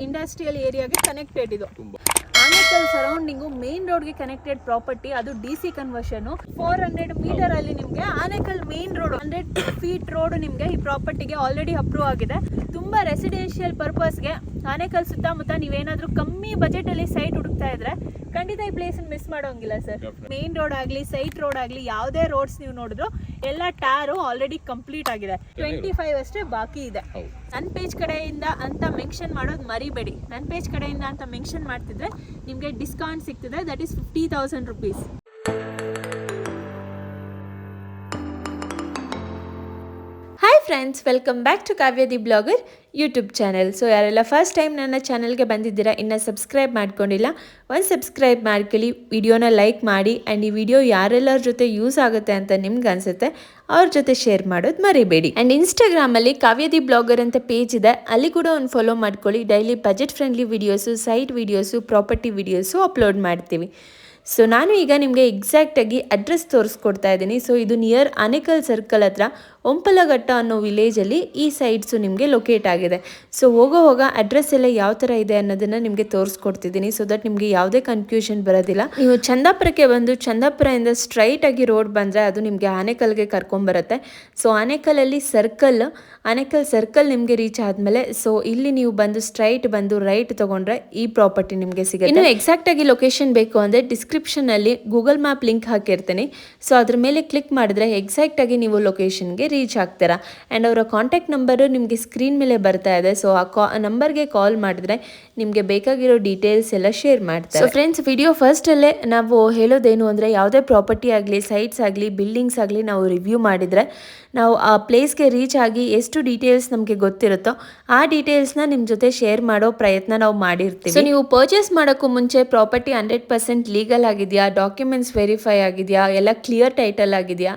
Industrial ಏರಿಯಾಗೆ connected. ಇದು Anekal surrounding main ರೋಡ್ಗೆ ಕನೆಕ್ಟೆಡ್ ಪ್ರಾಪರ್ಟಿ. ಅದು DC ಕನ್ವರ್ಷನ್ 400 ಮೀಟರ್ ಅಲ್ಲಿ ನಿಮಗೆ Anekal main road 100 feet road ನಿಮಗೆ ಈ ಪ್ರಾಪರ್ಟಿಗೆ ಆಲ್ರೆಡಿ ಅಪ್ರೂವ್ ಆಗಿದೆ. ತುಂಬಾ ರೆಸಿಡೆನ್ಷಿಯಲ್ ಪರ್ಪಸ್ಗೆ ಆನೇಕಲ್ ಸುತ್ತಮುತ್ತ ನೀವೇನಾದ್ರೂ ಕಮ್ಮಿ ಬಜೆಟ್ ಅಲ್ಲಿ ಸೈಟ್ ಹುಡುಕ್ತಾ ಇದ್ರೆ ಖಂಡಿತ ಈ ಪ್ಲೇಸ್ ಮಿಸ್ ಮಾಡೋಂಗಿಲ್ಲ ಸರ್. ಮೇನ್ ರೋಡ್ ಆಗಲಿ ಸೈಟ್ ರೋಡ್ ಆಗಲಿ ಯಾವುದೇ ರೋಡ್ಸ್ ನೀವು ನೋಡಿದ್ರು ಎಲ್ಲ ಟಾರು ಆಲ್ರೆಡಿ ಕಂಪ್ಲೀಟ್ ಆಗಿದೆ. 25 ಅಷ್ಟೇ ಬಾಕಿ ಇದೆ. ನನ್ನ ಪೇಜ್ ಕಡೆಯಿಂದ ಅಂತ ಮೆನ್ಷನ್ ಮಾಡೋದು ಮರಿಬೇಡಿ. ನನ್ನ ಪೇಜ್ ಕಡೆಯಿಂದ ಅಂತ ಮೆನ್ಷನ್ ಮಾಡ್ತಿದ್ರೆ ನಿಮಗೆ ಡಿಸ್ಕೌಂಟ್ ಸಿಗ್ತದೆ. That is 50,000 rupees. Hi friends, welcome back to Kavya the blogger YouTube channel. So ಯಾರೆಲ್ಲ ಫಸ್ಟ್ ಟೈಮ್ ನನ್ನ ಚಾನಲ್ಗೆ ಬಂದಿದ್ದೀರಾ, ಇನ್ನೂ ಸಬ್ಸ್ಕ್ರೈಬ್ ಮಾಡ್ಕೊಂಡಿಲ್ಲ, ಒಂದು ಸಬ್ಸ್ಕ್ರೈಬ್ ಮಾಡ್ಕೊಳ್ಳಿ, ವಿಡಿಯೋನ ಲೈಕ್ ಮಾಡಿ. ಆ್ಯಂಡ್ ಈ ವಿಡಿಯೋ ಯಾರೆಲ್ಲರ ಜೊತೆ ಯೂಸ್ ಆಗುತ್ತೆ ಅಂತ ನಿಮ್ಗೆ ಅನಿಸುತ್ತೆ ಅವ್ರ ಜೊತೆ ಶೇರ್ ಮಾಡೋದು ಮರಿಬೇಡಿ. ಆ್ಯಂಡ್ ಇನ್ಸ್ಟಾಗ್ರಾಮಲ್ಲಿ ಕಾವ್ಯ ದಿ ಬ್ಲಾಗರ್ ಅಂತ ಪೇಜ್ ಇದೆ, ಅಲ್ಲಿ ಕೂಡ ಒಂದು ಫಾಲೋ ಮಾಡ್ಕೊಳ್ಳಿ. Daily budget friendly videos, site videos, property videos upload ಮಾಡ್ತೀವಿ. ಸೊ ನಾನು ಈಗ ನಿಮಗೆ ಎಕ್ಸಾಕ್ಟಾಗಿ ಅಡ್ರೆಸ್ ತೋರಿಸ್ಕೊಡ್ತಾ ಇದ್ದೀನಿ. ಸೊ ಇದು ನಿಯರ್ ಆನೇಕಲ್ ಸರ್ಕಲ್ ಹತ್ರ ಒಂಪಲಘಟ್ಟ ಅನ್ನೋ ವಿಲೇಜಲ್ಲಿ ಈ ಸೈಟ್ಸು ನಿಮಗೆ ಲೊಕೇಟ್ ಆಗಿದೆ. ಸೊ ಹೋಗೋ ಅಡ್ರೆಸ್ ಎಲ್ಲ ಯಾವ ಥರ ಇದೆ ಅನ್ನೋದನ್ನು ನಿಮಗೆ ತೋರಿಸ್ಕೊಡ್ತಿದ್ದೀನಿ, ಸೊ ದಟ್ ನಿಮಗೆ ಯಾವುದೇ ಕನ್ಫ್ಯೂಷನ್ ಬರೋದಿಲ್ಲ. ನೀವು ಚಂದಾಪುರಕ್ಕೆ ಬಂದು ಚಂದಾಪುರದಿಂದ ಸ್ಟ್ರೈಟಾಗಿ ರೋಡ್ ಬಂದರೆ ಅದು ನಿಮಗೆ ಆನೇಕಲ್ಗೆ ಕರ್ಕೊಂಬರುತ್ತೆ. ಸೊ ಆನೇಕಲಲ್ಲಿ ಆನೇಕಲ್ ಸರ್ಕಲ್ ನಿಮಗೆ ರೀಚ್ ಆದಮೇಲೆ ಸೊ ಇಲ್ಲಿ ನೀವು ಬಂದು ಸ್ಟ್ರೈಟ್ ಬಂದು ರೈಟ್ ತೊಗೊಂಡ್ರೆ ಈ ಪ್ರಾಪರ್ಟಿ ನಿಮಗೆ ಸಿಗುತ್ತೆ. ಇನ್ನು ಎಕ್ಸಾಕ್ಟಾಗಿ ಲೊಕೇಶನ್ ಬೇಕು ಅಂದರೆ ಡಿಸ್ಕ್ರಿಪ್ಷನಲ್ಲಿ ಗೂಗಲ್ ಮ್ಯಾಪ್ ಲಿಂಕ್ ಹಾಕಿರ್ತೀನಿ. ಸೊ ಅದ್ರ ಮೇಲೆ ಕ್ಲಿಕ್ ಮಾಡಿದ್ರೆ ಎಕ್ಸಾಕ್ಟಾಗಿ ನೀವು ಲೊಕೇಶನ್ಗೆ ರೀಚ್ ಆಗ್ತೀರಾ. ಆ್ಯಂಡ್ ಅವರ ಕಾಂಟ್ಯಾಕ್ಟ್ ನಂಬರು ನಿಮಗೆ ಸ್ಕ್ರೀನ್ ಮೇಲೆ ಬರ್ತಾ ಇದೆ. ಸೊ ಆ ನಂಬರ್ಗೆ ಕಾಲ್ ಮಾಡಿದ್ರೆ ನಿಮಗೆ ಬೇಕಾಗಿರೋ ಡೀಟೇಲ್ಸ್ ಎಲ್ಲ ಶೇರ್ ಮಾಡ್ತಾರೆ. ಸೊ ಫ್ರೆಂಡ್ಸ್, ವಿಡಿಯೋ ಫಸ್ಟಲ್ಲೇ ನಾವು ಹೇಳೋದೇನು ಅಂದರೆ ಯಾವುದೇ ಪ್ರಾಪರ್ಟಿ ಆಗಲಿ, ಸೈಟ್ಸ್ ಆಗಲಿ, ಬಿಲ್ಡಿಂಗ್ಸ್ ಆಗಲಿ ನಾವು ರಿವ್ಯೂ ಮಾಡಿದರೆ ನಾವು ಆ ಪ್ಲೇಸ್ಗೆ ರೀಚ್ ಆಗಿ ಎಷ್ಟು ಡೀಟೇಲ್ಸ್ ನಮಗೆ ಗೊತ್ತಿರುತ್ತೋ ಆ ಡೀಟೇಲ್ಸ್ನ ನಿಮ್ಮ ಜೊತೆ ಶೇರ್ ಮಾಡೋ ಪ್ರಯತ್ನ ನಾವು ಮಾಡಿರ್ತೀವಿ. ಸೊ ನೀವು ಪರ್ಚೇಸ್ ಮಾಡೋಕ್ಕೂ ಮುಂಚೆ ಪ್ರಾಪರ್ಟಿ 100% ಲೀಗಲ್ ಆಗಿದೆಯಾ, ಡಾಕ್ಯುಮೆಂಟ್ಸ್ ವೆರಿಫೈ ಆಗಿದೆಯಾ, ಎಲ್ಲ ಕ್ಲಿಯರ್ ಟೈಟಲ್ ಆಗಿದೆಯಾ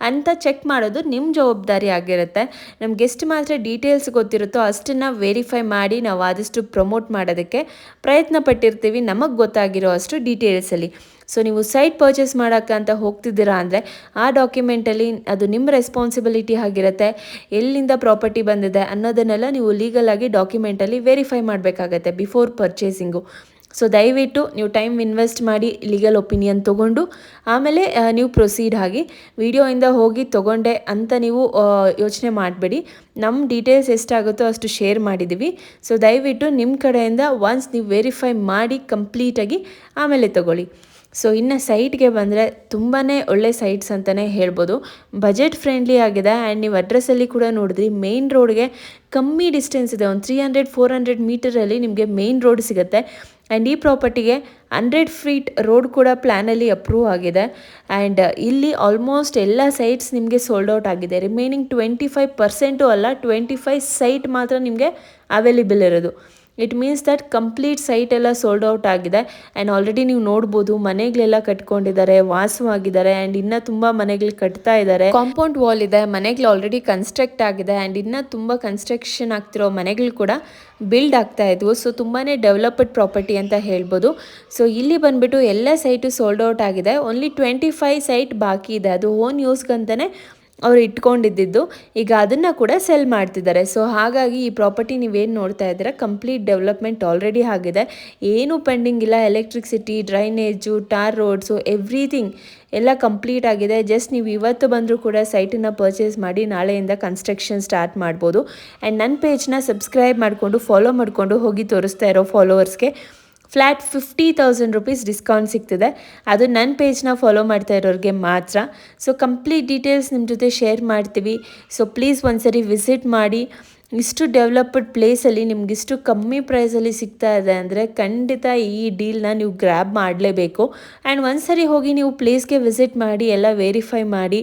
ಅಂತ ಚೆಕ್ ಮಾಡೋದು ನಿಮ್ಮ ಜವಾಬ್ದಾರಿ ಆಗಿರುತ್ತೆ. ನಮ್ಗೆ ಎಷ್ಟು ಮಾತ್ರ ಡೀಟೇಲ್ಸ್ ಗೊತ್ತಿರುತ್ತೋ ಅಷ್ಟನ್ನು ವೆರಿಫೈ ಮಾಡಿ ನಾವು ಆದಷ್ಟು ಪ್ರಮೋಟ್ ಮಾಡೋದಕ್ಕೆ ಪ್ರಯತ್ನ ಪಟ್ಟಿರ್ತೀವಿ, ನಮಗೆ ಗೊತ್ತಾಗಿರೋ ಅಷ್ಟು ಡೀಟೇಲ್ಸಲ್ಲಿ. ಸೊ ನೀವು ಸೈಟ್ ಪರ್ಚೇಸ್ ಮಾಡೋಕ್ಕಂತ ಹೋಗ್ತಿದ್ದೀರಾ ಅಂದರೆ ಆ ಡಾಕ್ಯುಮೆಂಟಲ್ಲಿ ಅದು ನಿಮ್ಮ ರೆಸ್ಪಾನ್ಸಿಬಿಲಿಟಿ ಆಗಿರುತ್ತೆ. ಎಲ್ಲಿಂದ ಪ್ರಾಪರ್ಟಿ ಬಂದಿದೆ ಅನ್ನೋದನ್ನೆಲ್ಲ ನೀವು ಲೀಗಲಾಗಿ ಡಾಕ್ಯುಮೆಂಟಲ್ಲಿ ವೆರಿಫೈ ಮಾಡಬೇಕಾಗತ್ತೆ ಬಿಫೋರ್ ಪರ್ಚೇಸಿಂಗು. ಸೊ ದಯವಿಟ್ಟು ನೀವು ಟೈಮ್ ಇನ್ವೆಸ್ಟ್ ಮಾಡಿ ಲೀಗಲ್ ಒಪಿನಿಯನ್ ತೊಗೊಂಡು ಆಮೇಲೆ ನೀವು ಪ್ರೊಸೀಡ್ ಆಗಿ. ವಿಡಿಯೋಯಿಂದ ಹೋಗಿ ತೊಗೊಂಡೆ ಅಂತ ನೀವು ಯೋಚನೆ ಮಾಡಬೇಡಿ. ನಮ್ಮ ಡೀಟೇಲ್ಸ್ ಎಷ್ಟಾಗುತ್ತೋ ಅಷ್ಟು ಶೇರ್ ಮಾಡಿದ್ದೀವಿ. ಸೊ ದಯವಿಟ್ಟು ನಿಮ್ಮ ಕಡೆಯಿಂದ ಒನ್ಸ್ ನೀವು ವೆರಿಫೈ ಮಾಡಿ ಕಂಪ್ಲೀಟಾಗಿ ಆಮೇಲೆ ತೊಗೊಳ್ಳಿ. ಸೊ ಇನ್ನು ಸೈಟ್ಗೆ ಬಂದರೆ ತುಂಬಾ ಒಳ್ಳೆ ಸೈಟ್ಸ್ ಅಂತಲೇ ಹೇಳ್ಬೋದು. ಬಜೆಟ್ ಫ್ರೆಂಡ್ಲಿ ಆಗಿದೆ. ಆ್ಯಂಡ್ ನೀವು ಅಡ್ರೆಸ್ಸಲ್ಲಿ ಕೂಡ ನೋಡಿದ್ರಿ ಮೇನ್ ರೋಡ್ಗೆ ಕಮ್ಮಿ ಡಿಸ್ಟೆನ್ಸ್ ಇದೆ. ಒಂದು 300-400 ಮೀಟರಲ್ಲಿ ನಿಮಗೆ ಮೇನ್ ರೋಡ್ ಸಿಗುತ್ತೆ. ಆ್ಯಂಡ್ ಈ ಪ್ರಾಪರ್ಟಿಗೆ 100 ಫೀಟ್ ರೋಡ್ ಕೂಡ ಪ್ಲ್ಯಾನಲ್ಲಿ ಅಪ್ರೂವ್ ಆಗಿದೆ. ಆ್ಯಂಡ್ ಇಲ್ಲಿ ಆಲ್ಮೋಸ್ಟ್ ಎಲ್ಲ ಸೈಟ್ಸ್ ನಿಮಗೆ ಸೋಲ್ಡ್ ಔಟ್ ಆಗಿದೆ. ರಿಮೈನಿಂಗ್ 25% ಅಲ್ಲ, 25 ಸೈಟ್ ಮಾತ್ರ ನಿಮಗೆ ಅವೈಲೇಬಲ್ ಇರೋದು. It means that complete site ಎಲ್ಲ ಸೋಲ್ಡ್ ಔಟ್ ಆಗಿದೆ. ಆ್ಯಂಡ್ ಆಲ್ರೆಡಿ ನೀವು ನೋಡ್ಬೋದು ಮನೆಗಳೆಲ್ಲ ಕಟ್ಕೊಂಡಿದ್ದಾರೆ, ವಾಸವಾಗಿದ್ದಾರೆ. ಆ್ಯಂಡ್ ಇನ್ನೂ ತುಂಬ ಮನೆಗಳು ಕಟ್ತಾ ಇದ್ದಾರೆ. ಕಾಂಪೌಂಡ್ ವಾಲ್ ಇದೆ, ಮನೆಗಳು ಆಲ್ರೆಡಿ ಕನ್ಸ್ಟ್ರಕ್ಟ್ ಆಗಿದೆ. ಆ್ಯಂಡ್ ಇನ್ನೂ ತುಂಬ ಕನ್ಸ್ಟ್ರಕ್ಷನ್ ಆಗ್ತಿರೋ ಮನೆಗಳು ಕೂಡ ಬಿಲ್ಡ್ ಆಗ್ತಾ ಇದ್ವು. ಸೊ ತುಂಬಾ ಡೆವಲಪ್ಡ್ ಪ್ರಾಪರ್ಟಿ ಅಂತ ಹೇಳ್ಬೋದು. ಸೊ ಇಲ್ಲಿ ಬಂದುಬಿಟ್ಟು ಎಲ್ಲ ಸೈಟು ಸೋಲ್ಡ್ ಔಟ್ ಆಗಿದೆ. ಓನ್ಲಿ 25 ಸೈಟ್ ಬಾಕಿ ಇದೆ. ಅದು ಓನ್ ಯೂಸ್ಗಂತಲೇ ಅವರು ಇಟ್ಕೊಂಡಿದ್ದು. ಈಗ ಅದನ್ನು ಕೂಡ ಸೆಲ್ ಮಾಡ್ತಿದ್ದಾರೆ. ಸೊ ಹಾಗಾಗಿ ಈ ಪ್ರಾಪರ್ಟಿ ನೀವೇನು ನೋಡ್ತಾ ಇದ್ದೀರಾ ಕಂಪ್ಲೀಟ್ ಡೆವಲಪ್ಮೆಂಟ್ ಆಲ್ರೆಡಿ ಆಗಿದೆ. ಏನೂ ಪೆಂಡಿಂಗ್ ಇಲ್ಲ. ಎಲೆಕ್ಟ್ರಿಸಿಟಿ, ಡ್ರೈನೇಜು, ಟಾರ್ ರೋಡ್ಸು, ಎವ್ರಿಥಿಂಗ್ ಎಲ್ಲ ಕಂಪ್ಲೀಟ್ ಆಗಿದೆ. ಜಸ್ಟ್ ನೀವು ಇವತ್ತು ಬಂದರೂ ಕೂಡ ಸೈಟನ್ನು ಪರ್ಚೇಸ್ ಮಾಡಿ ನಾಳೆಯಿಂದ ಕನ್ಸ್ಟ್ರಕ್ಷನ್ ಸ್ಟಾರ್ಟ್ ಮಾಡ್ಬೋದು. ಆ್ಯಂಡ್ ನನ್ನ ಪೇಜ್ನ ಸಬ್ಸ್ಕ್ರೈಬ್ ಮಾಡಿಕೊಂಡು ಫಾಲೋ ಮಾಡಿಕೊಂಡು ಹೋಗಿ ತೋರಿಸ್ತಾ ಇರೋ ಫಾಲೋವರ್ಸ್ಗೆ ಫ್ಲ್ಯಾಟ್ 50,000 rupees ಡಿಸ್ಕೌಂಟ್ ಸಿಗ್ತಿದೆ. ಅದು ನನ್ನ ಪೇಜ್ನ ಫಾಲೋ ಮಾಡ್ತಾ ಇರೋರಿಗೆ ಮಾತ್ರ. ಸೊ ಕಂಪ್ಲೀಟ್ ಡೀಟೇಲ್ಸ್ ನಿಮ್ಮ ಜೊತೆ ಶೇರ್ ಮಾಡ್ತೀವಿ. ಸೊ ಪ್ಲೀಸ್ ಒಂದ್ಸರಿ ವಿಸಿಟ್ ಮಾಡಿ. ಇಷ್ಟು ಡೆವಲಪ್ಡ್ ಪ್ಲೇಸಲ್ಲಿ ನಿಮಗಿಷ್ಟು ಕಮ್ಮಿ ಪ್ರೈಸಲ್ಲಿ ಸಿಗ್ತಾ ಇದೆ ಅಂದರೆ ಖಂಡಿತ ಈ ಡೀಲ್ನ ನೀವು ಗ್ರ್ಯಾಬ್ ಮಾಡಲೇಬೇಕು. ಆ್ಯಂಡ್ ಒಂದ್ಸರಿ ಹೋಗಿ ನೀವು ಪ್ಲೇಸ್ಗೆ ವಿಸಿಟ್ ಮಾಡಿ ಎಲ್ಲ ವೆರಿಫೈ ಮಾಡಿ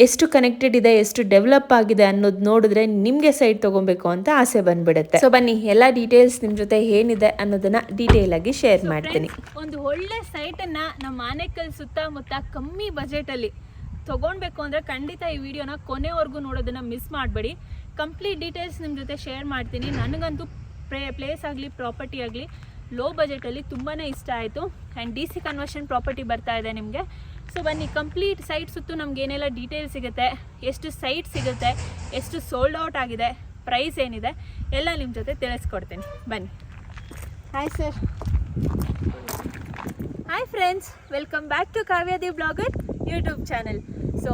ಎಷ್ಟು ಕನೆಕ್ಟೆಡ್ ಇದೆ, ಎಷ್ಟು ಡೆವಲಪ್ ಆಗಿದೆ ಅನ್ನೋದು ನೋಡಿದ್ರೆ ನಿಮಗೆ ಸೈಟ್ ತೊಗೊಬೇಕು ಅಂತ ಆಸೆ ಬಂದ್ಬಿಡುತ್ತೆ. ಸೊ ಬನ್ನಿ ಎಲ್ಲ ಡೀಟೇಲ್ಸ್ ನಿಮ್ಮ ಜೊತೆ ಏನಿದೆ ಅನ್ನೋದನ್ನ ಡೀಟೇಲ್ ಆಗಿ ಶೇರ್ ಮಾಡ್ತೀನಿ. ಒಂದು ಒಳ್ಳೆ ಸೈಟನ್ನು ನಮ್ಮ ಆನೇಕಲ್ ಸುತ್ತಮುತ್ತ ಕಮ್ಮಿ ಬಜೆಟಲ್ಲಿ ತೊಗೊಳ್ಬೇಕು ಅಂದರೆ ಖಂಡಿತ ಈ ವಿಡಿಯೋನ ಕೊನೆವರೆಗೂ ನೋಡೋದನ್ನು ಮಿಸ್ ಮಾಡಬೇಡಿ. ಕಂಪ್ಲೀಟ್ ಡೀಟೇಲ್ಸ್ ನಿಮ್ಮ ಜೊತೆ ಶೇರ್ ಮಾಡ್ತೀನಿ. ನನಗಂತೂ ಪ್ಲೇಸ್ ಆಗಲಿ ಪ್ರಾಪರ್ಟಿ ಆಗಲಿ ಲೋ ಬಜೆಟಲ್ಲಿ ತುಂಬಾ ಇಷ್ಟ ಆಯಿತು. ಆ್ಯಂಡ್ DC ಕನ್ವರ್ಷನ್ ಪ್ರಾಪರ್ಟಿ ಬರ್ತಾ ಇದೆ ನಿಮಗೆ. ಸೊ ಬನ್ನಿ ಕಂಪ್ಲೀಟ್ ಸೈಟ್ ಸುತ್ತು ನಮ್ಗೆ ಏನೆಲ್ಲ ಡೀಟೇಲ್ಸ್ ಸಿಗುತ್ತೆ, ಎಷ್ಟು ಸೈಟ್ ಸಿಗುತ್ತೆ, ಎಷ್ಟು ಸೋಲ್ಡ್ ಔಟ್ ಆಗಿದೆ, ಪ್ರೈಸ್ ಏನಿದೆ ಎಲ್ಲ ನಿಮ್ಮ ಜೊತೆ ತಿಳಿಸ್ಕೊಡ್ತೀನಿ ಬನ್ನಿ. Hi sir. Hi friends, welcome back to Kavya the blogger YouTube channel. So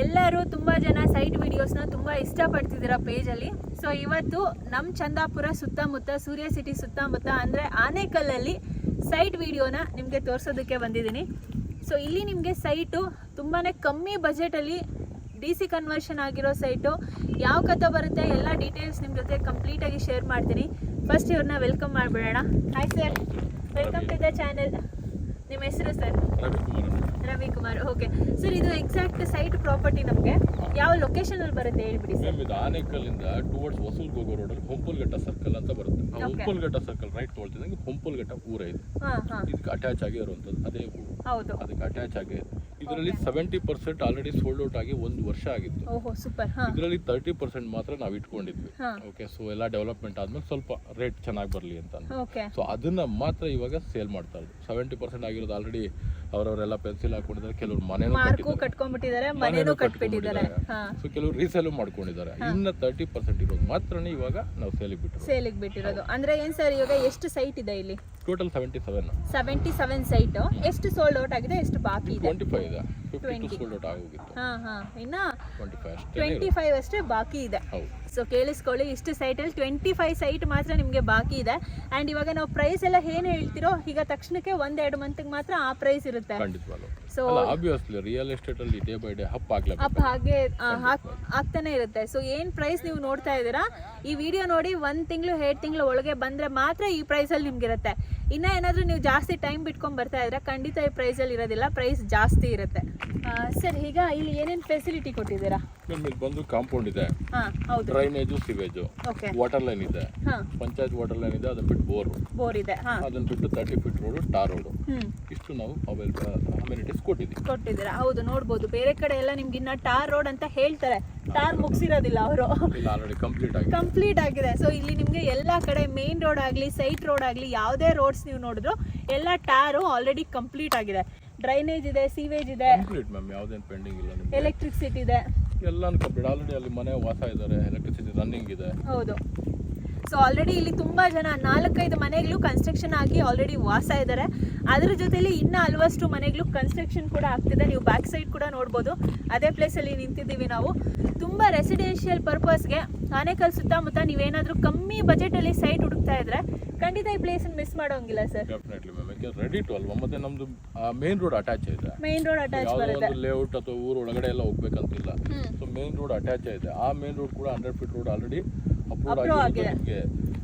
ಎಲ್ಲರೂ ತುಂಬ ಜನ ಸೈಟ್ ವಿಡಿಯೋಸ್ನ ತುಂಬ ಇಷ್ಟಪಡ್ತಿದ್ದೀರ ಪೇಜಲ್ಲಿ. ಸೊ ಇವತ್ತು ನಮ್ಮ ಚಂದಾಪುರ ಸುತ್ತಮುತ್ತ, ಸೂರ್ಯ ಸಿಟಿ ಸುತ್ತಮುತ್ತ ಅಂದರೆ ಆನೇಕಲ್ಲಲ್ಲಿ ಸೈಟ್ ವಿಡಿಯೋನ ನಿಮಗೆ ತೋರಿಸೋದಕ್ಕೆ ಬಂದಿದ್ದೀನಿ. ಸೊ ಇಲ್ಲಿ ನಿಮಗೆ ಸೈಟು ತುಂಬಾ ಕಮ್ಮಿ ಬಜೆಟಲ್ಲಿ DC ಕನ್ವರ್ಷನ್ ಆಗಿರೋ ಸೈಟು ಯಾವ ಕಥೆ ಬರುತ್ತೆ ಎಲ್ಲ ಡೀಟೇಲ್ಸ್ ನಿಮ್ಮ ಜೊತೆ ಕಂಪ್ಲೀಟಾಗಿ ಶೇರ್ ಮಾಡ್ತೀನಿ. ಫಸ್ಟ್ ಇವ್ರನ್ನ ವೆಲ್ಕಮ್ ಮಾಡಿಬಿಡೋಣ. Hi sir, welcome to the channel. ನಿಮ್ಮ ಹೆಸರು ಸರ್? ರವಿಕುಮಾರ್. ಓಕೆ ಸರ್, ಇದು ಎಕ್ಸಾಕ್ಟ್ ಸೈಟ್ ಪ್ರಾಪರ್ಟಿ ನಮಗೆ ಯಾವ ಲೊಕೇಶನಲ್ಲಿ ಬರುತ್ತೆ ಹೇಳ್ಬಿಡಿ ಸರ್. ಇದು ಆನೇಕಲ್ಲಿಂದ ಟುವರ್ಡ್ಸ್ ಹೊಸೂಲ್ಗೆ ಹೋಗೋ ರೋಡಲ್ಲಿ ಹೊಂಪಲ್ಘಟ್ಟ ಸರ್ಕಲ್ ಅಂತ ಬರುತ್ತೆ. ಆ ಹೊಂಪಲ್ಘಟ್ಟ ಸರ್ಕಲ್ ರೈಟ್ ತೊಗೊಳ್ತಿದ್ದಂಗೆ ಹೊಂಪಲ್ಘಟ್ಟ ಊರ ಇದೆ. ಇದಕ್ಕೆ ಅಟ್ಯಾಚ್ ಆಗಿ ಇರುವಂಥದ್ದು ಅದೇ ಊರು. ಹೌದು, ಅದಕ್ಕೆ ಅಟ್ಯಾಚ್ ಆಗಿ ಇದರಲ್ಲಿ 70% ಆಲ್ರೆಡಿ ಸೋಲ್ಡ್ ಔಟ್ ಆಗಿ 1 ವರ್ಷ ಆಗಿತ್ತು. ಓಹೋ ಸೂಪರ್. ಇದರಲ್ಲಿ 30% ಮಾತ್ರ ನಾವು ಇಟ್ಕೊಂಡಿದ್ವಿ. ಓಕೆ, ಸೊ ಎಲ್ಲ ಡೆವಲಪ್ಮೆಂಟ್ ಆದ್ಮೇಲೆ ಸ್ವಲ್ಪ ರೇಟ್ ಚೆನ್ನಾಗಿ ಬರಲಿ ಅಂತ. ಸೊ ಅದನ್ನ ಮಾತ್ರ ಇವಾಗ ಸೇಲ್ ಮಾಡ್ತಾ ಇರೋದು. 70% ಆಗಿರೋದು ಆಲ್ರೆಡಿ ಅವರವರೆಲ್ಲ ಪೆನ್ಸಿಲ್ ಹಾಕೊಂಡಿದ್ದಾರೆ, ಕೆಲವರು ಮನೆನೂ ಕಟ್ಕೊಂಡ್ಬಿಟ್ಟಿದ್ದಾರೆ, ಮನೆನೂ ಕಟ್ಬಿಟ್ಟಿದ್ದಾರೆ. ಸೊ ಕೆಲವರು ರೀಸೇಲ್ ಮಾಡ್ಕೊಂಡಿದ್ದಾರೆ. ಇನ್ನ 30% ಇರೋದು ಮಾತ್ರನೇ ಇವಾಗ ನಾವು ಸೇಲಿಗೆ ಬಿಟ್ಟಿರೋದು. ಅಂದ್ರೆ ಏನ್ ಸರ್, ಇವಾಗ ಎಷ್ಟು ಸೈಟ್ ಇದೆ ಇಲ್ಲಿ? Total 77 site. ಎಷ್ಟು ಸೋಲ್ಡ್ ಔಟ್ ಆಗಿದೆ, ಎಷ್ಟು ಬಾಕಿ ಇದೆ? 25 ಇದೆ. 52 ಸೋಲ್ಡ್ ಔಟ್ ಆಗೋಗಿತ್ತು. ಇನ್ನ 25 ಅಷ್ಟೇ ಬಾಕಿ ಇದೆ. ಹೌದು. ಸೊ ಕೇಳಿಸ್ಕೊಳ್ಳಿ, ಇಷ್ಟು ಸೈಟಲ್ಲಿ 25 ಸೈಟ್ ಮಾತ್ರ ನಿಮಗೆ ಬಾಕಿ ಇದೆ. ಆ್ಯಂಡ್ ಇವಾಗ ನಾವು ಪ್ರೈಸ್ ಎಲ್ಲ ಏನು ಹೇಳ್ತಿರೋ ಈಗ ತಕ್ಷಣಕ್ಕೆ 1-2 ಮಂತ್ಗೆ ಮಾತ್ರ ಆ ಪ್ರೈಸ್ ಇರುತ್ತೆ. ಸೊ ಆಬ್ವಿಯಸ್ಲಿ ರಿಯಲ್ ಎಸ್ಟೇಟ್ ಅಲ್ಲಿ ಡೇ ಬೈ ಡೇ ಅಪ್ ಹಾಗೆ ಆಗ್ತಾನೆ ಇರುತ್ತೆ. ಸೊ ಏನು ಪ್ರೈಸ್ ನೀವು ನೋಡ್ತಾ ಇದ್ದೀರಾ, ಈ ವಿಡಿಯೋ ನೋಡಿ 1 ತಿಂಗಳು 2 ತಿಂಗಳು ಒಳಗೆ ಬಂದರೆ ಮಾತ್ರ ಈ ಪ್ರೈಸಲ್ಲಿ ನಿಮ್ಗೆ ಇರುತ್ತೆ. ಇನ್ನ ಏನಾದರೂ ನೀವು ಜಾಸ್ತಿ ಟೈಮ್ ಬಿಟ್ಕೊಂಡು ಬರ್ತಾ ಇದ್ರೆ ಖಂಡಿತ ಈ ಪ್ರೈಸಲ್ಲಿ ಇರೋದಿಲ್ಲ, ಪ್ರೈಸ್ ಜಾಸ್ತಿ ಇರುತ್ತೆ. ಸರ್, ಈಗ ಇಲ್ಲಿ ಏನೇನು ಫೆಸಿಲಿಟಿ ಕೊಟ್ಟಿದ್ದೀರಾ? ಬಂದು ಕಾಂಪೌಂಡ್ ಇದೆ, ಡ್ರೈನೇಜು, ಸಿವೇಜು, ವಾಟರ್ ಲೈನ್ ಇದೆ, ಪಂಚಾಯತ್ ವಾಟರ್ ಲೈನ್ ಇದೆ, ಅದನ್ನ ಬಿಟ್ಟು ಬೋರ್ ಇದೆ, ಅದನ್ನ ಬಿಟ್ಟು 30 ಫೀಟ್ ರೋಡ್, ಟಾರ್ ರೋಡ್, ಇಷ್ಟು ನಾವು ಅಮ್ಯುನಿಟೀಸ್ ಕೊಟ್ಟಿದ್ದೀರಾ. ಹೌದು, ನೋಡ್ಬೋದು ಬೇರೆ ಕಡೆ ಎಲ್ಲ ನಿಮ್ಗೆ ಇನ್ನ ಟಾರ್ ರೋಡ್ ಅಂತ ಹೇಳ್ತಾರೆ, ಟಾರ್ ಮುಗಿಸಿರೋದಿಲ್ಲ ಅವರು, ಆಲ್ರೆಡಿ ಕಂಪ್ಲೀಟ್ ಆಗಿದೆ. ಸೊ ಇಲ್ಲಿ ನಿಮ್ಗೆ ಎಲ್ಲಾ ಕಡೆ ಮೇನ್ ರೋಡ್ ಆಗ್ಲಿ ಸೈಟ್ ರೋಡ್ ಆಗ್ಲಿ ಯಾವುದೇ ರೋಡ್ಸ್ ನೀವು ನೋಡಿದ್ರು ಎಲ್ಲ ಟಾರು ಆಲ್ರೆಡಿ ಕಂಪ್ಲೀಟ್ ಆಗಿದೆ. ಡ್ರೈನೇಜ್ ಇದೆ, ಸೀವೇಜ್ ಇದೆ, ಎಲೆಕ್ಟ್ರಿಸಿಟಿ ಇದೆ, ಎಲ್ಲಾನು ಕಂಪ್ಲೀಟ್. ಆಲ್ರೆಡಿ ಅಲ್ಲಿ ಮನೆ ವಾಸ ಇದ್ದಾರೆ, ಎಲೆಕ್ಟ್ರಿಸಿಟಿ ರನ್ನಿಂಗ್ ಇದೆ. ಹೌದು. ಸೊ ಆಲ್ರೆಡಿ ಇಲ್ಲಿ ತುಂಬಾ ಜನ 4-5 ಮನೆಗಳು ಕನ್ಸ್ಟ್ರಕ್ಷನ್ ಆಗಿ ಆಲ್ರೆಡಿ ವಾಸ ಇದ್ದಾರೆ. ಅದ್ರ ಜೊತೆಲಿ ಇನ್ನ ಹಲವಷ್ಟು ಮನೆಗಳು ಕನ್ಸ್ಟ್ರಕ್ಷನ್ ಕೂಡ ಆಗ್ತಿದೆ. ನೀವು ಬ್ಯಾಕ್ ಸೈಡ್ ಕೂಡ ನೋಡ್ಬೋದು, ಅದೇ ಪ್ಲೇಸಲ್ಲಿ ನಿಂತಿದ್ದೀವಿ ನಾವು. ತುಂಬ ರೆಸಿಡೆನ್ಷಿಯಲ್ ಪರ್ಪಸ್ಗೆ ಆನೇಕಲ್ ಸುತ್ತಮುತ್ತ ನೀವೇನಾದರೂ ಕಮ್ಮಿ ಬಜೆಟಲ್ಲಿ ಸೈಟ್ ಹುಡುಕ್ತಾ ಇದ್ರೆ ಖಂಡಿತ ಈ ಪ್ಲೇಸ್ ಮಿಸ್ ಮಾಡೋಂಗಿಲ್ಲ ಸರ್. ಡೆಫಿನೆಟ್ಲಿ ಮ್ಯಾಮ್, ಯಾಕೆ ರೆಡಿ ಟು ಅಲ್ವಾ. ಮತ್ತೆ ನಮ್ದು ಮೇನ್ ರೋಡ್ ಅಟ್ಯಾಚ್ ಇದೆ. ಮೇನ್ ರೋಡ್ ಅಟ್ಯಾಚ್ ಬರುತ್ತೆ. ಲೇಔಟ್ ಅಥವಾ ಊರು ಒಳಗಡೆ ಎಲ್ಲ ಹೋಗ್ಬೇಕಂತಿಲ್ಲ. ಸೊ ಮೇನ್ ರೋಡ್ ಅಟ್ಯಾಚ್ ಇದೆ. ಆ ಮೇನ್ ರೋಡ್ ಕೂಡ 100 ಫೀಟ್ ರೋಡ್ ಆಲ್ರೆಡಿ ಅಪ್ರೂವ್ ಆಗಿದೆ.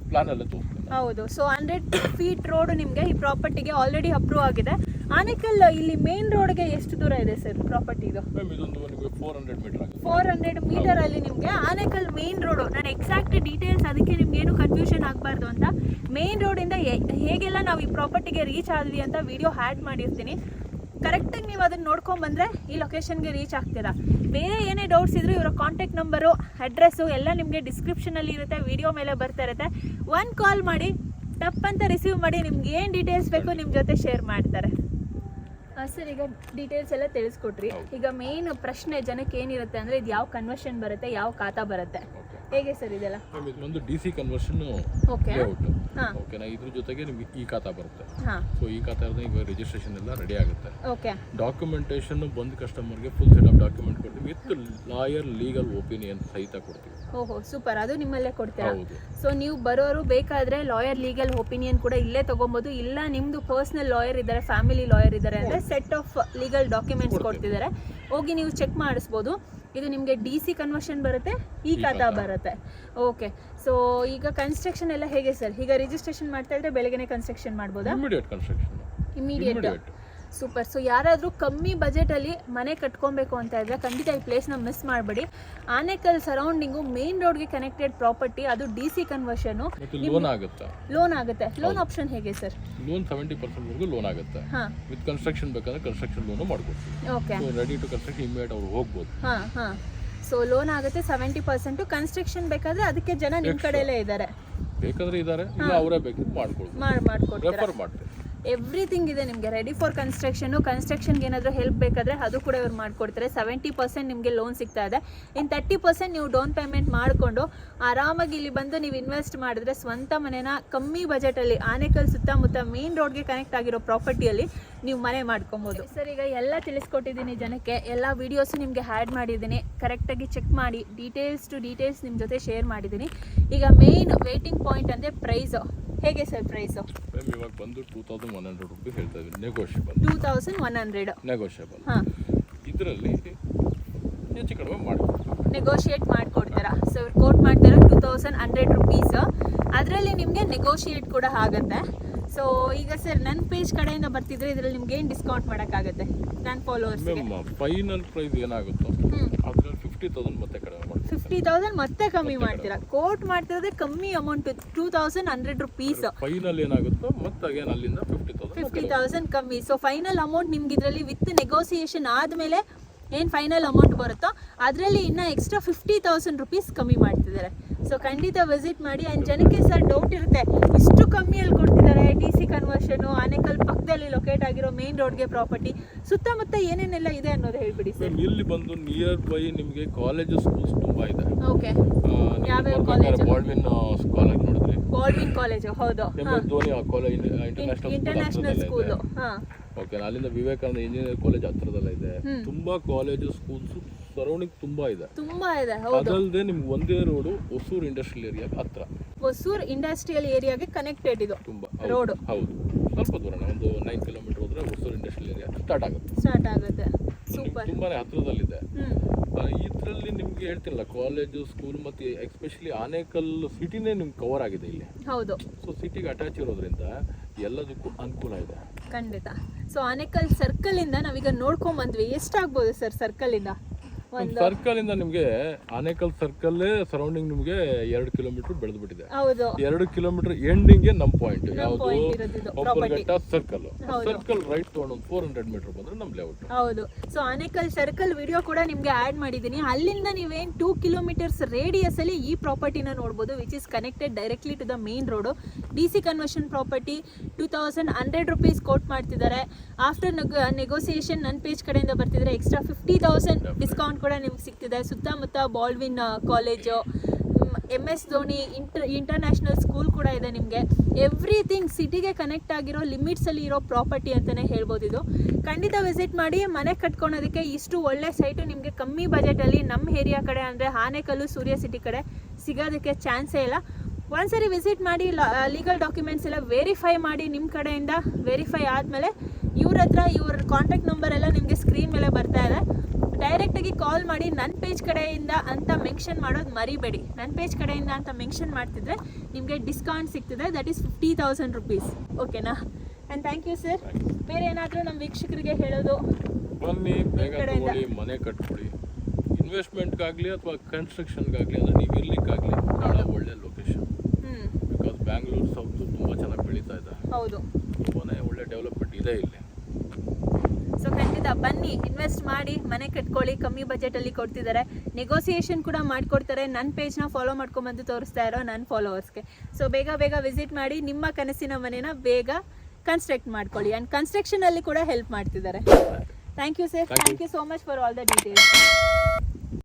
ಪ್ಲಾನ್ ಎಲ್ಲ ತೋರಿಸ್ತೀನಿ. ಹೌದು. ಸೊ 100 ಫೀಟ್ ರೋಡ್ ನಿಮಗೆ ಈ ಪ್ರಾಪರ್ಟಿಗೆ ಆಲ್ರೆಡಿ ಅಪ್ರೂವ್ ಆಗಿದೆ. ಆನೇಕಲ್ ಇಲ್ಲಿ ಮೇನ್ ರೋಡ್ಗೆ ಎಷ್ಟು ದೂರ ಇದೆ ಸರ್ ಪ್ರಾಪರ್ಟಿ? ಇದು ಇದೊಂದು ನಿಮಗೆ 400 ಮೀಟರ್ ಆಗಿದೆ. 400 ಮೀಟರ್ ಅಲ್ಲಿ ನಿಮಗೆ ಆನೇಕಲ್ ಮೇನ್ ರೋಡ್. ನಾನು ಎಕ್ಸಾಕ್ಟ್ ಡೀಟೇಲ್ಸ್ ಅದಕ್ಕೆ ನಿಮ್ಗೆ ಏನು ಕನ್ಫ್ಯೂಷನ್ ಆಗಬಾರ್ದು ಅಂತ ಮೇನ್ ರೋಡಿಂದ ಹೇಗೆಲ್ಲ ನಾವು ಈ ಪ್ರಾಪರ್ಟಿಗೆ ರೀಚ್ ಆದ್ವಿ ಅಂತ ವಿಡಿಯೋ ಆ್ಯಡ್ ಮಾಡಿರ್ತೀನಿ. ಕರೆಕ್ಟಾಗಿ ನೀವು ಅದನ್ನು ನೋಡ್ಕೊಂಡ್ಬಂದರೆ ಈ ಲೊಕೇಶನ್ಗೆ ರೀಚ್ ಆಗ್ತೀರಾ. ಬೇರೆ ಏನೇ ಡೌಟ್ಸ್ ಇದ್ರೂ ಇವರ ಕಾಂಟ್ಯಾಕ್ಟ್ ನಂಬರು, ಅಡ್ರೆಸ್ಸು ಎಲ್ಲ ನಿಮಗೆ ಡಿಸ್ಕ್ರಿಪ್ಷನಲ್ಲಿ ಇರುತ್ತೆ, ವಿಡಿಯೋ ಮೇಲೆ ಬರ್ತಾ ಇರುತ್ತೆ. 1 ಕಾಲ್ ಮಾಡಿ ತಪ್ಪಂತ ರಿಸೀವ್ ಮಾಡಿ, ನಿಮ್ಗೆ ಏನು ಡೀಟೇಲ್ಸ್ ಬೇಕು ನಿಮ್ಮ ಜೊತೆ ಶೇರ್ ಮಾಡ್ತಾರೆ. ಸರ್, ಈಗ ಡೀಟೇಲ್ಸ್ ಎಲ್ಲ ತಿಳಿಸ್ಕೊಟ್ರಿ. ಈಗ ಮೇನ್ ಪ್ರಶ್ನೆ ಜನಕ್ಕೆ ಏನಿರುತ್ತೆ ಅಂದರೆ ಇದು ಯಾವ ಕನ್ವರ್ಷನ್ ಬರುತ್ತೆ, ಯಾವ ಖಾತಾ ಬರುತ್ತೆ, ಹೇಗೆ ಸರ್ ಇದೆಲ್ಲ? ಒಂದು DC ಕನ್ವರ್ಷನ್ ಲೇಔಟ್. ಓಕೆನಾ, ಇದ್ರ ಜೊತೆಗೆ ನಿಮಗೆ ಈ ಖಾತಾ ಬರುತ್ತೆ. ಸೊ ಈ ಖಾತಾ ಈಗ ರಿಜಿಸ್ಟ್ರೇಷನ್ ಎಲ್ಲ ರೆಡಿ ಆಗುತ್ತೆ. ಡಾಕ್ಯುಮೆಂಟೇಶನ್ ಬಂದು ಕಸ್ಟಮರ್ಗೆ ಫುಲ್ ಸೆಟ್ ಆಫ್ ಡಾಕ್ಯುಮೆಂಟ್ ಕೊಡ್ತೀವಿ, ವಿತ್ ಲಾಯರ್ ಲೀಗಲ್ ಒಪಿನಿಯನ್ ಸಹಿತ ಕೊಡ್ತೀವಿ. ಓಹೋ ಸೂಪರ್, ಅದು ನಿಮ್ಮಲ್ಲೇ ಕೊಡ್ತೀರಾ? ಸೊ ನೀವು ಬರೋರು ಬೇಕಾದ್ರೆ ಲಾಯರ್ ಲೀಗಲ್ ಒಪಿನಿಯನ್ ಕೂಡ ಇಲ್ಲೇ ತಗೊಬೋದು. ಇಲ್ಲ ನಿಮ್ದು ಪರ್ಸನಲ್ ಲಾಯರ್ ಇದ್ದಾರೆ, ಫ್ಯಾಮಿಲಿ ಲಾಯರ್ ಇದ್ದಾರೆ ಅಂದರೆ ಸೆಟ್ ಆಫ್ ಲೀಗಲ್ ಡಾಕ್ಯುಮೆಂಟ್ಸ್ ಕೊಡ್ತಿದ್ದಾರೆ, ಹೋಗಿ ನೀವು ಚೆಕ್ ಮಾಡಿಸ್ಬೋದು. ಇದು ನಿಮಗೆ DC ಕನ್ವರ್ಷನ್ ಬರುತ್ತೆ, ಈ ಖಾತಾ ಬರುತ್ತೆ. ಓಕೆ. ಸೊ ಈಗ ಕನ್ಸ್ಟ್ರಕ್ಷನ್ ಎಲ್ಲ ಹೇಗೆ ಸರ್? ಈಗ ರಿಜಿಸ್ಟ್ರೇಷನ್ ಮಾಡ್ತಾ ಇದ್ರೆ ಬೆಳಗ್ಗೆನೇ ಕನ್ಸ್ಟ್ರಕ್ಷನ್ ಮಾಡ್ಬೋದಾ? ಇಮಿಡಿಯೇಟ್. ಸೂಪರ್. ಸೊ ಯಾರಾದರೂ ಕಮ್ಮಿ ಬಜೆಟಲ್ಲಿ ಮನೆ ಕಟ್ಕೊಬೇಕು ಅಂತ ಇದ್ದರೆ ಖಂಡಿತ ಈ ಪ್ಲೇಸ್ನ ಮಿಸ್ ಮಾಡಬೇಡಿ. ಆನೇಕಲ್ ಸರೌಂಡಿಂಗು ಮೇನ್ ರೋಡ್ಗೆ ಕನೆಕ್ಟೆಡ್ ಪ್ರಾಪರ್ಟಿ, ಅದು DC ಕನ್ವರ್ಷನ್ನು. ಲೋನ್ ಆಗುತ್ತೆ. ಲೋನ್ ಆಪ್ಷನ್ ಹೇಗೆ ಸರ್? ಲೋನ್ 70% ವರೆಗೂ ಲೋನ್ ಆಗುತ್ತೆ. ವಿತ್ ಕನ್ಸ್ಟ್ರಕ್ಷನ್ ಬೇಕಾದ್ರೆ ಕನ್ಸ್ಟ್ರಕ್ಷನ್ ಲೋನು ಮಾಡ್ಕೊಡ್ತೀವಿ. Okay. So ready to construct immediate ಅವ್ರು ಹೋಗ್ಬೋದು. ಸೊ ಲೋನ್ ಆಗುತ್ತೆ 70%. ಕನ್ಸ್ಟ್ರಕ್ಷನ್ ಬೇಕಾದ್ರೆ ಅದಕ್ಕೆ ಜನ ನಿಮ್ಮ ಕಡೆಯಲ್ಲೇ ಇದ್ದಾರೆ, ಬೇಕಾದ್ರೆ ಇದ್ದಾರೆ, ಇಲ್ಲ ಅವರೇ ಬೇಕಿದ್ರೆ ಮಾಡ್ಕೊಡ್ತೀವಿ, ಮಾಡ್ಕೊಡ್ತೀರಾ? ರೆಫರ್ ಮಾಡ್ತೀವಿ. ಎವ್ರಿಥಿಂಗ್ ಇದೆ ನಿಮಗೆ ರೆಡಿ ಫಾರ್ ಕನ್ಸ್ಟ್ರಕ್ಷನ್ಗೆ ಏನಾದರೂ ಹೆಲ್ಪ್ ಬೇಕಾದರೆ ಅದು ಕೂಡ ಇವ್ರು ಮಾಡಿಕೊಡ್ತಾರೆ. 70% ನಿಮಗೆ ಲೋನ್ ಸಿಗ್ತಾ ಇದೆ. ಇನ್ನು 30% ನೀವು ಡೌನ್ ಪೇಮೆಂಟ್ ಮಾಡಿಕೊಂಡು ಆರಾಮಾಗಿ ಇಲ್ಲಿ ಬಂದು ನೀವು ಇನ್ವೆಸ್ಟ್ ಮಾಡಿದ್ರೆ ಸ್ವಂತ ಮನೆನ ಕಮ್ಮಿ ಬಜೆಟಲ್ಲಿ ಆನೇಕಲ್ ಸುತ್ತಮುತ್ತ ಮೇನ್ ರೋಡ್ಗೆ ಕನೆಕ್ಟ್ ಆಗಿರೋ ಪ್ರಾಪರ್ಟಿಯಲ್ಲಿ ನೀವು ಮನೆ ಮಾಡ್ಕೊಬೋದು. ಸರ್ ಈಗ ಎಲ್ಲ ತಿಳಿಸ್ಕೊಟ್ಟಿದ್ದೀನಿ ಜನಕ್ಕೆ, ಎಲ್ಲ ವೀಡಿಯೋಸು ನಿಮಗೆ ಆ್ಯಡ್ ಮಾಡಿದ್ದೀನಿ, ಕರೆಕ್ಟಾಗಿ ಚೆಕ್ ಮಾಡಿ ಡೀಟೇಲ್ಸ್ ನಿಮ್ಮ ಜೊತೆ ಶೇರ್ ಮಾಡಿದ್ದೀನಿ. ಈಗ ಮೇನ್ ವೇಟಿಂಗ್ ಪಾಯಿಂಟ್ ಅಂದರೆ ಪ್ರೈಸು ಹೇಗೆ ಸರ್? ಪ್ರೈಸು ಇವಾಗ ಬಂದು 2100 ರುಪೀಸ್ ಹೇಳ್ತಾ ಇದ್ದೀನಿ, ನೆಗೋಷಿಯಬಲ್. 2100 ನೆಗೋಷಿಯಬಲ್. ಹಾಂ, ಇದರಲ್ಲಿ ಹೆಚ್ಚು ಕಡಿಮೆ ಮಾಡ್ಕೊಡ್ತಾರೆ, ನೆಗೋಷಿಯೇಟ್ ಮಾಡಿಕೊಡ್ತೀರಾ. ಸೊ ಇವ್ರು ಕೋಟ್ ಮಾಡ್ತೀರಾ 2100 ರುಪೀಸ್, ಅದರಲ್ಲಿ ನಿಮಗೆ ನೆಗೋಷಿಯೇಟ್ ಕೂಡ ಆಗುತ್ತೆ. ಸೊ ಈಗ ಸರ್ ನನ್ನ ಪೇಜ್ ಕಡೆಯಿಂದ ಬರ್ತಿದ್ರೆ ಇದರಲ್ಲಿ ನಿಮ್ಗೆ ಏನು ಡಿಸ್ಕೌಂಟ್ ಮಾಡೋಕ್ಕಾಗುತ್ತೆ ನನ್ನ ಫಾಲೋವರ್ಸ್ಗೆ? ಫೈನಲ್ ಪ್ರೈಸ್ ಏನಾಗುತ್ತೋ ಅದ್ರಲ್ಲಿ 50,000 ಮತ್ತೆ ಕಡಿಮೆ ಮಾಡ್ತೀವಿ. 50,000 ಮತ್ತೆ ಕಮ್ಮಿ ಮಾಡ್ತೀರಾ? ಕೋಟ್ ಮಾಡ್ತಿರೋದೇ ಕಮ್ಮಿ ಅಮೌಂಟ್ 2100 ರುಪೀಸ್. ಫೈನಲ್ ಏನಾಗುತ್ತೋ ಮತ್ತೆ ಅಗೇನ್ ಅಲ್ಲಿಂದ 50,000 ಕಮ್ಮಿ. ಸೊ ಫೈನಲ್ ಅಮೌಂಟ್ ನಿಮ್ಗೆ ಇದರಲ್ಲಿ ವಿತ್ ನೆಗೋಸಿಯೇಷನ್ ಆದಮೇಲೆ ಏನು ಫೈನಲ್ ಅಮೌಂಟ್ ಬರುತ್ತೋ ಅದರಲ್ಲಿ ಇನ್ನೂ ಎಕ್ಸ್ಟ್ರಾ 50,000 ರುಪೀಸ್ ಕಮ್ಮಿ ಮಾಡ್ತಿದ್ದಾರೆ. ಸೊ ಖಂಡಿತ ವಿಸಿಟ್ ಮಾಡಿ. ಆ್ಯಂಡ್ ಜನಕ್ಕೆ ಸರ್ ಡೌಟ್ ಇರುತ್ತೆ, ಇಷ್ಟು ಕಮ್ಮಿಯಲ್ಲಿ ಕೊಡ್ತಿದ್ದಾರೆ, DC ಕನ್ವರ್ಷನು, ಆನೇಕಲ್ ಪಕ್ಕದಲ್ಲಿ ಲೊಕೇಟ್ ಆಗಿರೋ ಮೇನ್ ರೋಡ್ಗೆ ಪ್ರಾಪರ್ಟಿ, ಸುತ್ತಮುತ್ತ ಏನೇನೆಲ್ಲ ಇದೆ ಅನ್ನೋದು ಹೇಳ್ಬಿಡಿ ಸರ್. ಇಲ್ಲಿ ಬಂದು ನಿಯರ್ ಬೈ ನಿಮಗೆ ಕಾಲೇಜು ಸ್ಕೂಲ್ಸ್ ತುಂಬಾ ಇದೆ. ಓಕೆ, ಯಾವ್ಯಾವ ಕಾಲೇಜ್? ಬಾಲ್ವಿನ್ ಕಾಲೇಜ್ ನೋಡಿದ್ರಿ? ಬಾಲ್ವಿನ್ ಕಾಲೇಜು, ಹೌದು. Dhoni college, international school. ಹಾಂ, ಓಕೆ. ಅಲ್ಲಿಂದ ವಿವೇಕಾನಂದ ಇಂಜಿನಿಯರಿಂಗ್ ಕಾಲೇಜ್ ಹತ್ರದಲ್ಲ ಇದೆ. ತುಂಬಾ ಕಾಲೇಜು ಸ್ಕೂಲ್ಸ್ ಸರೌಂಡಿಂಗ್ ತುಂಬಾ ಇದೆ. ಹೌದು. ಅದಲ್ಲದೆ ನಿಮ್ಗೆ ಒಂದೇ ರೋಡು ಹೊಸೂರು ಇಂಡಸ್ಟ್ರಿಯಲ್ ಏರಿಯಾ ಹತ್ರ. ಹೊಸೂರು ಇಂಡಸ್ಟ್ರಿಯಲ್ ಏರಿಯಾಗೆ ಕನೆಕ್ಟೆಡ್ ಇದು ತುಂಬಾ ರೋಡ್. ಹೌದು, ಸ್ವಲ್ಪ ದೂರ, ಒಂದು 9 ಕಿಲೋಮೀಟರ್ ಹೋದ್ರೆ ಹೊಸೂರು ಇಂಡಸ್ಟ್ರಿಯಲ್ ಏರಿಯಾ ಸ್ಟಾರ್ಟ್ ಆಗುತ್ತೆ. ಸೂಪರ್, ತುಂಬಾನೇ ಹತ್ರದಲ್ಲಿದೆ. ಇದರಲ್ಲಿ ನಿಮ್ಗೆ ಹೇಳ್ತಿಲ್ಲ, ಕಾಲೇಜು ಸ್ಕೂಲ್ ಮತ್ತೆ ಎಸ್ಪೆಷಲಿ ಆನೇಕಲ್ ಸಿಟಿನೇ ನಿಮ್ಗೆ ಕವರ್ ಆಗಿದೆ ಇಲ್ಲಿ. ಹೌದು. ಸೊ ಸಿಟಿಗೆ ಅಟ್ಯಾಚ್ ಇರೋದ್ರಿಂದ ಎಲ್ಲದಕ್ಕೂ ಅನುಕೂಲ ಇದೆ. ಖಂಡಿತ. ಸೊ ಆನೇಕಲ್ ಸರ್ಕಲ್ ಇಂದ ನಾವೀಗ ನೋಡ್ಕೊಂಡ್ ಬಂದ್ವಿ, ಎಷ್ಟಾಗ್ಬೋದು ಸರ್ ಸರ್ಕಲ್ ಇಂದ? ಸರ್ಕಲ್ ಇಂದ ನಿಮ್ಗೆ ಆನೇಕಲ್ ಸರ್ಕಲ್ ಸರೌಂಡಿಂಗ್ ನಿಮ್ಗೆ 2 ಕಿಲೋಮೀಟರ್ ಬೆಳೆದು ಬಿಟ್ಟಿದೆ. ಹೌದು, 2 ಕಿಲೋಮೀಟರ್ ಎಂಡಿಂಗ್ ನಮ್ ಪಾಯಿಂಟ್ ಯಾವುದು? ಇರೋದು ಒಪ್ಪಲ್ಘಟ್ಟ ಸರ್ಕಲ್. ಸರ್ಕಲ್ ರೈಟ್ ತಗೊಂಡು 400 ಮೀಟರ್ ಬಂದ್ರೆ ನಮ್ ಲೇಔಟ್. ಹೌದು. ಸೊ ಆನೇಕಲ್ ಸರ್ಕಲ್ ವಿಡಿಯೋ ಕೂಡ ನಿಮ್ಗೆ ಆಡ್ ಮಾಡಿದೀನಿ. ಅಲ್ಲಿಂದ ನೀವೇನ್ 2 ಕಿಲೋಮೀಟರ್ಸ್ ರೇಡಿಯಸ್ ಅಲ್ಲಿ ಈ ಪ್ರಾಪರ್ಟಿನ ನೋಡ್ಬೋದು, which is connected directly to the main road. DC conversion property 2100 rupees quote ಮಾಡ್ತಿದ್ದಾರೆ. ಆಫ್ಟರ್ ನೆಗೋಸಿಯೇಷನ್ ನನ್ನ ಪೇಜ್ ಕಡೆಯಿಂದ ಬರ್ತಿದ್ರೆ ಎಕ್ಸ್ಟ್ರಾ 50,000 ಡಿಸ್ಕೌಂಟ್ ಕೂಡ ನಿಮ್ಗೆ ಸಿಗ್ತಿದೆ. ಸುತ್ತಮುತ್ತ Baldwin college, MS Dhoni international school ಕೂಡ ಇದೆ. ನಿಮಗೆ ಎವ್ರಿಥಿಂಗ್ ಸಿಟಿಗೆ ಕನೆಕ್ಟ್ ಆಗಿರೋ ಲಿಮಿಟ್ಸಲ್ಲಿ ಇರೋ ಪ್ರಾಪರ್ಟಿ ಅಂತಲೇ ಹೇಳ್ಬೋದು. ಇದು ಖಂಡಿತ ವಿಸಿಟ್ ಮಾಡಿ. ಮನೆ ಕಟ್ಕೊಳೋದಕ್ಕೆ ಇಷ್ಟು ಒಳ್ಳೆ ಸೈಟು ನಿಮಗೆ ಕಮ್ಮಿ ಬಜೆಟಲ್ಲಿ ನಮ್ಮ ಏರಿಯಾ ಕಡೆ ಅಂದರೆ ಆನೇಕಲ್ಲು, ಸೂರ್ಯ ಸಿಟಿ ಕಡೆ ಸಿಗೋದಕ್ಕೆ ಚಾನ್ಸೇ ಇಲ್ಲ. ಒಂದ್ಸರಿ ವಿಸಿಟ್ ಮಾಡಿ, ಲೀಗಲ್ ಡಾಕ್ಯುಮೆಂಟ್ಸ್ ಎಲ್ಲ ವೆರಿಫೈ ಮಾಡಿ. ನಿಮ್ಮ ಕಡೆಯಿಂದ ವೆರಿಫೈ ಆದಮೇಲೆ ಇವ್ರ ಕಾಂಟ್ಯಾಕ್ಟ್ ನಂಬರ್ ಎಲ್ಲ ನಿಮಗೆ ಸ್ಕ್ರೀನ್ ಮೇಲೆ ಬರ್ತಾ ಇದೆ. ಡೈರೆಕ್ಟಾಗಿ ಕಾಲ್ ಮಾಡಿ. ನನ್ನ ಪೇಜ್ ಕಡೆಯಿಂದ ಅಂತ ಮೆನ್ಷನ್ ಮಾಡೋದು ಮರಿಬೇಡಿ. ನನ್ನ ಪೇಜ್ ಕಡೆಯಿಂದ ಅಂತ ಮೆನ್ಷನ್ ಮಾಡ್ತಿದ್ರೆ ನಿಮಗೆ ಡಿಸ್ಕೌಂಟ್ ಸಿಗ್ತಿದೆ, ದಟ್ ಈಸ್ 50,000 ರುಪೀಸ್. ಓಕೆನಾ? And thank you sir. ಬೇರೆ ಏನಾದರೂ ನಮ್ಮ ವೀಕ್ಷಕರಿಗೆ ಹೇಳೋದು? ಬನ್ನಿ, ಬೇಗ ತಗೊಳ್ಳಿ, ಮನೆ ಕಟ್ಕೊಳ್ಳಿ. ಇನ್ವೆಸ್ಟ್ಮೆಂಟ್ಗಾಗಲಿ ಅಥವಾ ಕನ್ಸ್ಟ್ರಕ್ಷನ್ಗಾಗಲಿ ಅಂದರೆ ನೀವು ಇರ್ಲಿಕ್ಕಾಗಲಿ ಭಾಳ ಒಳ್ಳೆ ಲೊಕೇಶನ್. ಬಿಕಾಸ್ ಬ್ಯಾಂಗ್ಳೂರು ಸೌತ್ ತುಂಬ ಚೆನ್ನಾಗಿ ಬೆಳೀತಾ ಇದೆ. ಹೌದು, ತುಂಬಾ ಒಳ್ಳೆ ಡೆವಲಪ್ಮೆಂಟ್ ಇದೆ ಇಲ್ಲಿ. ಸೊ ಖಂಡಿತ ಬನ್ನಿ, ಇನ್ವೆಸ್ಟ್ ಮಾಡಿ, ಮನೆ ಕಟ್ಕೊಳ್ಳಿ. ಕಮ್ಮಿ ಬಜೆಟಲ್ಲಿ ಕೊಡ್ತಿದ್ದಾರೆ, ನೆಗೋಸಿಯೇಷನ್ ಕೂಡ ಮಾಡಿಕೊಡ್ತಾರೆ. ನನ್ನ ಪೇಜ್ನ ಫಾಲೋ ಮಾಡ್ಕೊಂಬಂದು ತೋರಿಸ್ತಾ ಇರೋ ನನ್ನ ಫಾಲೋವರ್ಸ್ಗೆ. ಸೊ ಬೇಗ ವಿಸಿಟ್ ಮಾಡಿ, ನಿಮ್ಮ ಕನಸಿನ ಮನೆನ ಬೇಗ ಕನ್ಸ್ಟ್ರಕ್ಟ್ ಮಾಡ್ಕೊಳ್ಳಿ. ಆ್ಯಂಡ್ ಕನ್ಸ್ಟ್ರಕ್ಷನಲ್ಲಿ ಕೂಡ ಹೆಲ್ಪ್ ಮಾಡ್ತಿದ್ದಾರೆ. Thank you sir. Thank you so much for all the details.